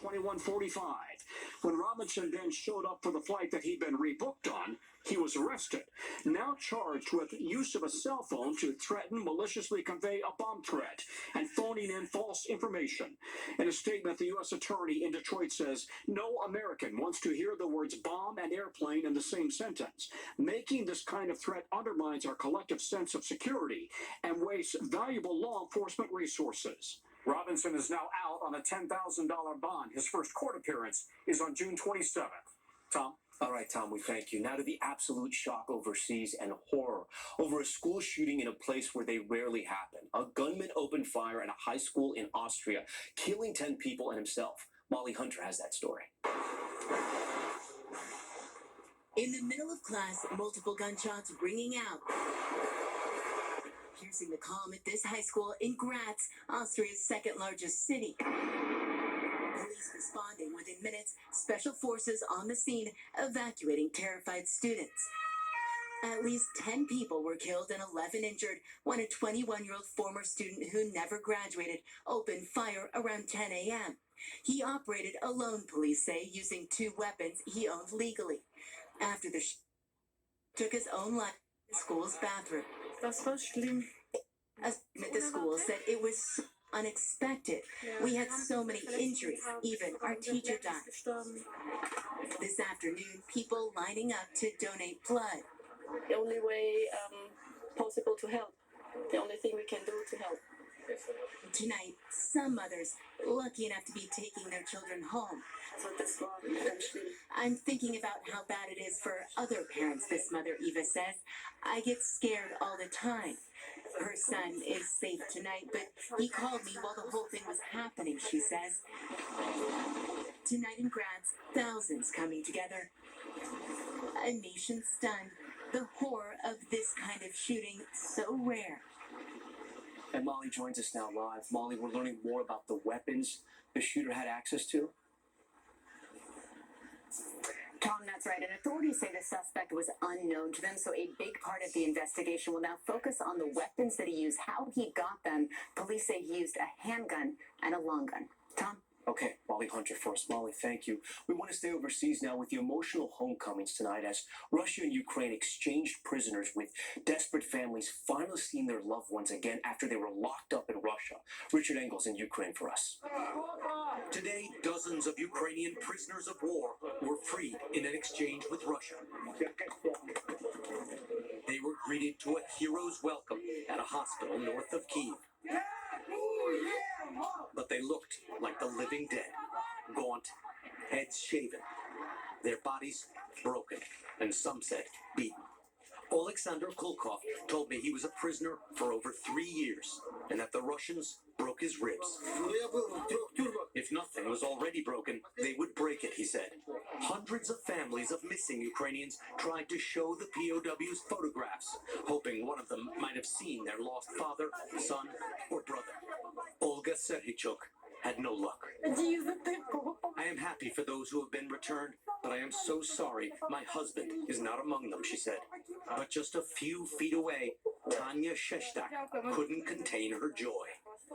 21:45. When Robinson then showed up for the flight that he'd been rebooked on, he was arrested, now charged with use of a cell phone to threaten, maliciously convey a bomb threat, and phoning in false information. In a statement, the U.S. Attorney in Detroit says no American wants to hear the words bomb and airplane in the same sentence. Making this kind of threat undermines our collective sense of security and wastes valuable law enforcement resources. Robinson is now out on a $10,000 bond. His first court appearance is on June 27th. Tom? All right, Tom, we thank you. Now to the absolute shock overseas and horror over a school shooting in a place where they rarely happen. A gunman opened fire at a high school in Austria, killing 10 people and himself. Molly Hunter has that story. In the middle of class, multiple gunshots ringing out, piercing the calm at this high school in Graz, Austria's second largest city. Police responding within minutes, special forces on the scene evacuating terrified students. At least 10 people were killed and 11 injured when a 21-year-old former student who never graduated opened fire around 10 a.m. He operated alone, police say, using 2 weapons he owned legally. After the took his own life in the school's bathroom. Das war schlimm. The school said it was unexpected. We had so many injuries. Even our teacher died. This afternoon, people lining up to donate blood. The only way possible to help. The only thing we can do to help. Tonight, some mothers lucky enough to be taking their children home. So das war ganz schlimm. I'm thinking about how bad it is for other parents, this mother Eva says. I get scared all the time. Her son is safe tonight, but he called me while the whole thing was happening, she says. Tonight in Graz, thousands coming together. A nation stunned. The horror of this kind of shooting, so rare. And Molly joins us now live. Molly, we're learning more about the weapons the shooter had access to. Tom, that's right. And authorities say the suspect was unknown to them, so a big part of the investigation will now focus on the weapons that he used, how he got them. Police say he used a handgun and a long gun. Tom? Okay, Molly Hunter for us. Molly, thank you. We want to stay overseas now with the emotional homecomings tonight as Russia and Ukraine exchanged prisoners, with desperate families finally seeing their loved ones again after they were locked up in Russia. Richard Engels in Ukraine for us. Today, dozens of Ukrainian prisoners of war were freed in an exchange with Russia. They were greeted to a hero's welcome at a hospital north of Kyiv. But they looked like the living dead, gaunt, heads shaven, their bodies broken, and some said beaten. Alexander Kulkov told me he was a prisoner for over 3 years and that the Russians broke his ribs. If nothing was already broken, they would break it, he said. Hundreds of families of missing Ukrainians tried to show the POWs photographs, hoping one of them might have seen their lost father, son, or brother. Olga Serhichuk had no luck. I am happy for those who have been returned, but I am so sorry my husband is not among them, she said. But just a few feet away, Tanya Shestak couldn't contain her joy.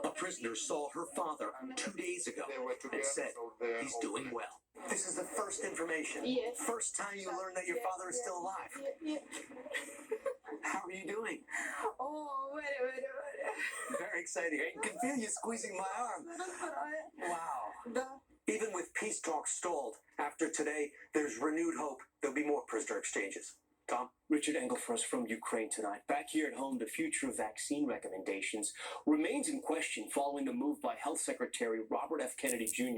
A prisoner saw her father 2 days ago and said he's doing well. This is the first information. Yes. First time you learned that your father is still alive. Yeah. How are you doing? Oh, very. Very exciting. I can feel you squeezing my arm. Wow. Even with peace talks stalled, after today, there's renewed hope there'll be more prisoner exchanges. Tom? Richard Engel for us from Ukraine tonight. Back here at home, the future of vaccine recommendations remains in question following the move by Health Secretary Robert F. Kennedy Jr.